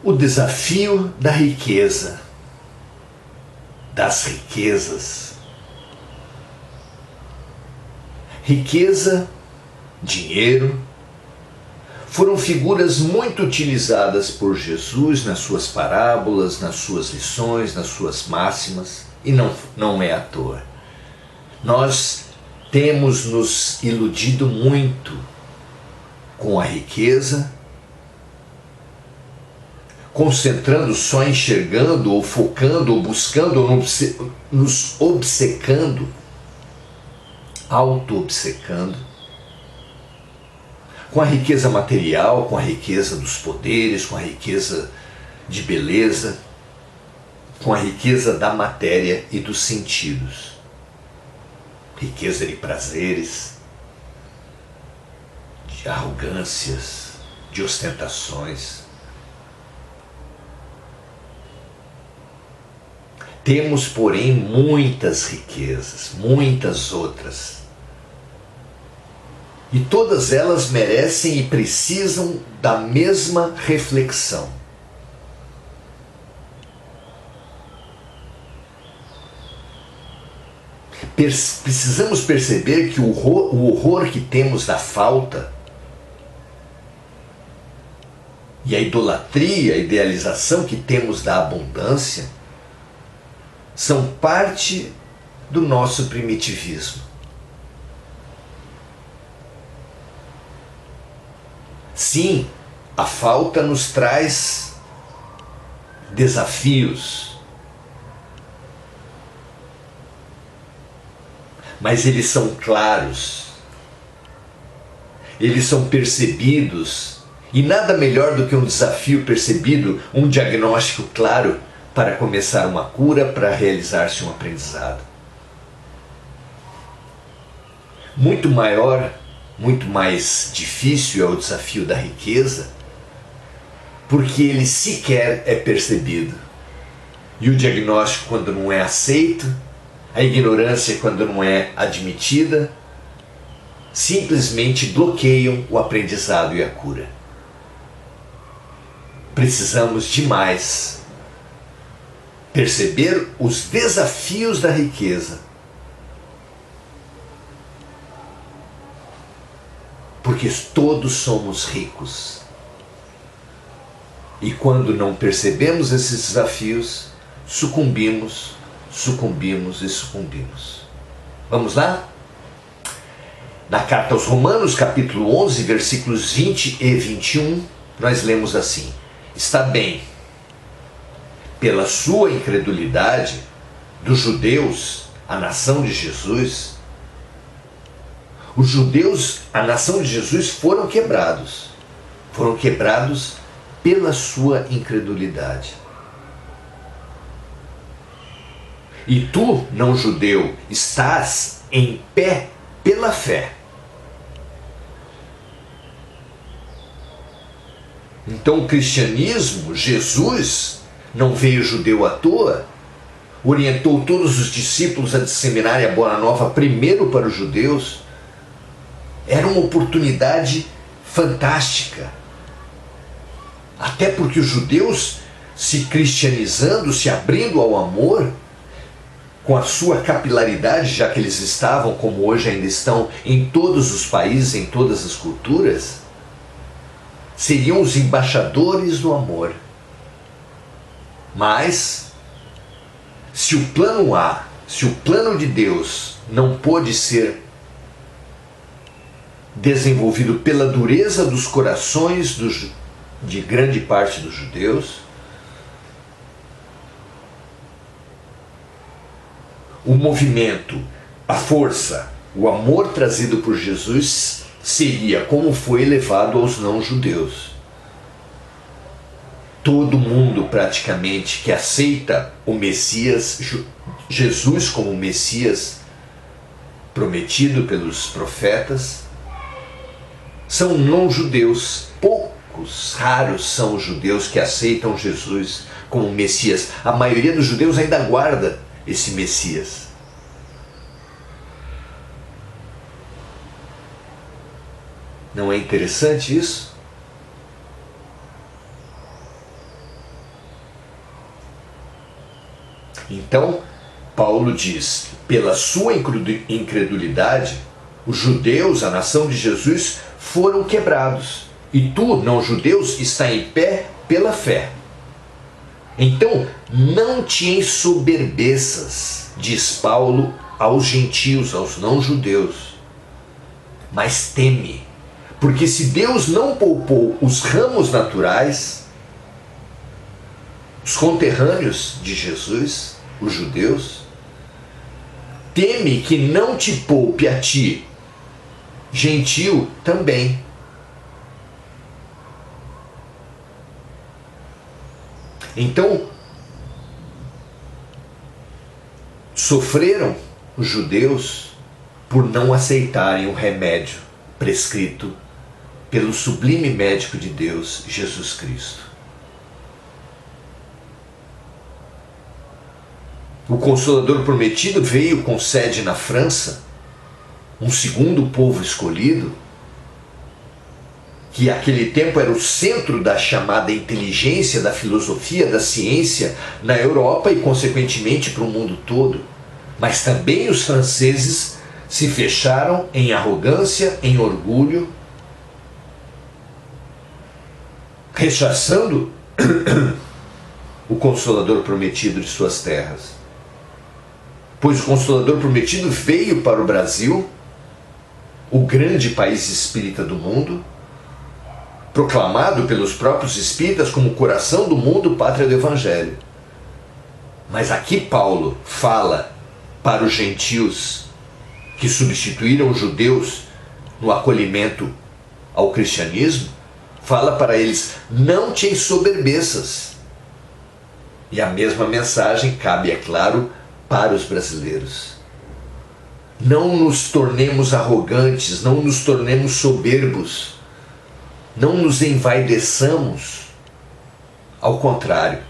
O desafio da riqueza, das riquezas. Riqueza, dinheiro, foram figuras muito utilizadas por Jesus nas suas parábolas, nas suas lições, nas suas máximas, e não é à toa. Nós temos nos iludido muito com a riqueza, concentrando só, enxergando, ou focando, ou buscando, ou nos obcecando, auto-obcecando, com a riqueza material, com a riqueza dos poderes, com a riqueza de beleza, com a riqueza da matéria e dos sentidos. Riqueza de prazeres, de arrogâncias, de ostentações. Temos, porém, muitas riquezas, muitas outras. E todas elas merecem e precisam da mesma reflexão. Precisamos perceber que o horror que temos da falta e a idolatria, a idealização que temos da abundância são parte do nosso primitivismo. Sim, a falta nos traz desafios, mas eles são claros, eles são percebidos, e nada melhor do que um desafio percebido, um diagnóstico claro para começar uma cura, para realizar-se um aprendizado. Muito mais difícil é o desafio da riqueza, porque ele sequer é percebido. E o diagnóstico, quando não é aceito, a ignorância, quando não é admitida, simplesmente bloqueiam o aprendizado e a cura. Precisamos demais perceber os desafios da riqueza, porque todos somos ricos. E quando não percebemos esses desafios, sucumbimos. Vamos lá? Na carta aos Romanos, capítulo 11, versículos 20 e 21, nós lemos assim: está bem, pela sua incredulidade dos judeus, a nação de Jesus, os judeus, a nação de Jesus, foram quebrados pela sua incredulidade. E tu, não judeu, estás em pé pela fé. Então o cristianismo, Jesus, não veio judeu à toa, orientou todos os discípulos a disseminarem a boa nova primeiro para os judeus. Era uma oportunidade fantástica. Até porque os judeus, se cristianizando, se abrindo ao amor, com a sua capilaridade, já que eles estavam, como hoje ainda estão, em todos os países, em todas as culturas, seriam os embaixadores do amor. Mas, se o plano A, se o plano de Deus não pôde ser desenvolvido pela dureza dos corações de grande parte dos judeus, o movimento, a força, o amor trazido por Jesus seria como foi levado aos não-judeus. Todo mundo praticamente que aceita o Messias, Jesus como Messias prometido pelos profetas, são não-judeus. Poucos, raros são os judeus que aceitam Jesus como Messias. A maioria dos judeus ainda aguarda esse Messias. Não é interessante isso? Então, Paulo diz, pela sua incredulidade, os judeus, a nação de Jesus, foram quebrados. E tu, não judeus, está em pé pela fé. Então, não te ensoberbeças, diz Paulo aos gentios, aos não-judeus, mas teme, porque se Deus não poupou os ramos naturais, os conterrâneos de Jesus, os judeus, teme que não te poupe a ti, gentio também. Então, sofreram os judeus por não aceitarem o remédio prescrito pelo sublime médico de Deus, Jesus Cristo. O Consolador Prometido veio com sede na França, um segundo povo escolhido, que naquele tempo era o centro da chamada inteligência, da filosofia, da ciência na Europa e, consequentemente, para o mundo todo. Mas também os franceses se fecharam em arrogância, em orgulho, rechaçando o Consolador Prometido de suas terras. Pois o Consolador Prometido veio para o Brasil, o grande país espírita do mundo, proclamado pelos próprios espíritas como coração do mundo, pátria do Evangelho. Mas aqui Paulo fala para os gentios que substituíram os judeus no acolhimento ao cristianismo, fala para eles, não te ensoberbeças. E a mesma mensagem cabe, é claro, para os brasileiros. Não nos tornemos arrogantes, não nos tornemos soberbos, não nos envaideçamos. Ao contrário,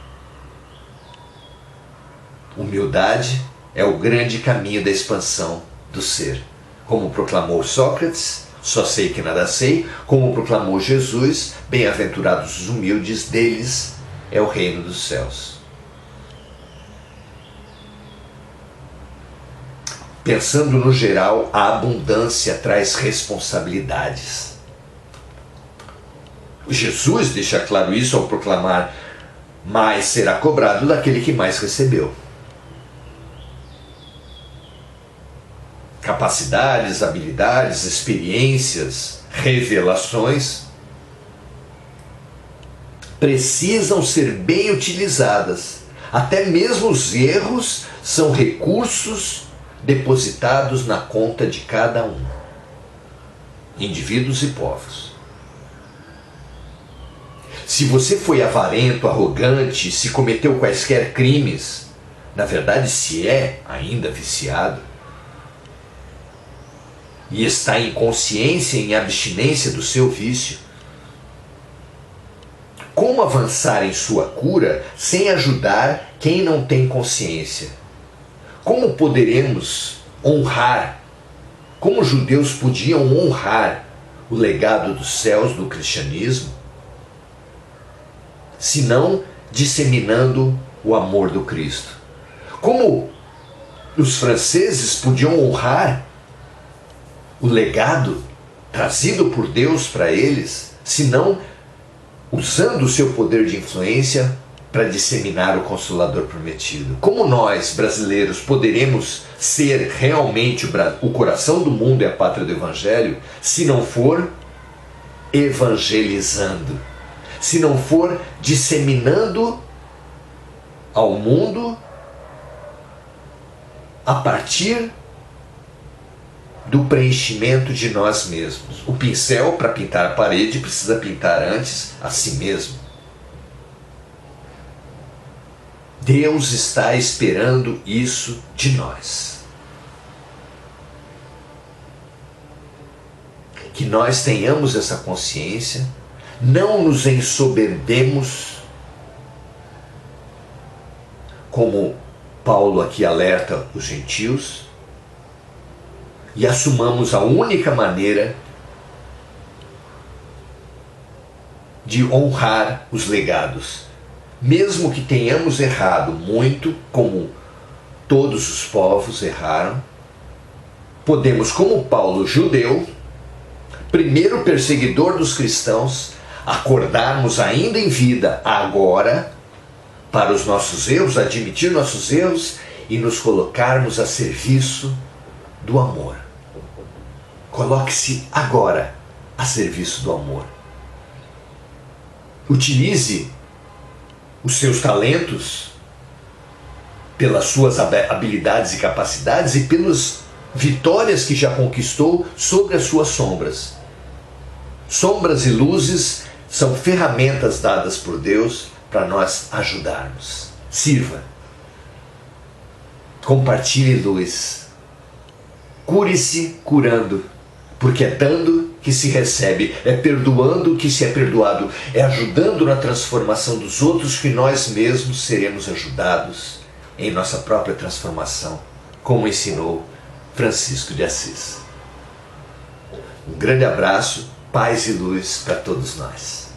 humildade é o grande caminho da expansão do ser. Como proclamou Sócrates, só sei que nada sei, como proclamou Jesus, bem-aventurados os humildes, deles é o reino dos céus. Pensando no geral, a abundância traz responsabilidades. Jesus deixa claro isso ao proclamar, mais será cobrado daquele que mais recebeu. Capacidades, habilidades, experiências, revelações precisam ser bem utilizadas. Até mesmo os erros são recursos depositados na conta de cada um, indivíduos e povos. Se você foi avarento, arrogante, se cometeu quaisquer crimes, na verdade se é ainda viciado, e está em consciência, em abstinência do seu vício, como avançar em sua cura sem ajudar quem não tem consciência? Como poderemos honrar, como os judeus podiam honrar o legado dos céus do cristianismo, se não disseminando o amor do Cristo? Como os franceses podiam honrar o legado trazido por Deus para eles, se não usando o seu poder de influência para disseminar o Consolador Prometido? Como nós, brasileiros, poderemos ser realmente o coração do mundo e a pátria do Evangelho se não for evangelizando, se não for disseminando ao mundo a partir do preenchimento de nós mesmos? O pincel, para pintar a parede, precisa pintar antes a si mesmo. Deus está esperando isso de nós. Que nós tenhamos essa consciência, não nos ensoberbemos, como Paulo aqui alerta os gentios, e assumamos a única maneira de honrar os legados, mesmo que tenhamos errado muito, como todos os povos erraram, podemos, como Paulo, judeu, primeiro perseguidor dos cristãos, acordarmos ainda em vida, agora, para os nossos erros, admitir nossos erros e nos colocarmos a serviço do amor. Coloque-se agora a serviço do amor. Utilize os seus talentos, pelas suas habilidades e capacidades e pelas vitórias que já conquistou sobre as suas sombras. Sombras e luzes são ferramentas dadas por Deus para nós ajudarmos. Sirva. Compartilhe luz. Cure-se curando, porque é dando que se recebe, é perdoando que se é perdoado, é ajudando na transformação dos outros que nós mesmos seremos ajudados em nossa própria transformação, como ensinou Francisco de Assis. Um grande abraço, paz e luz para todos nós.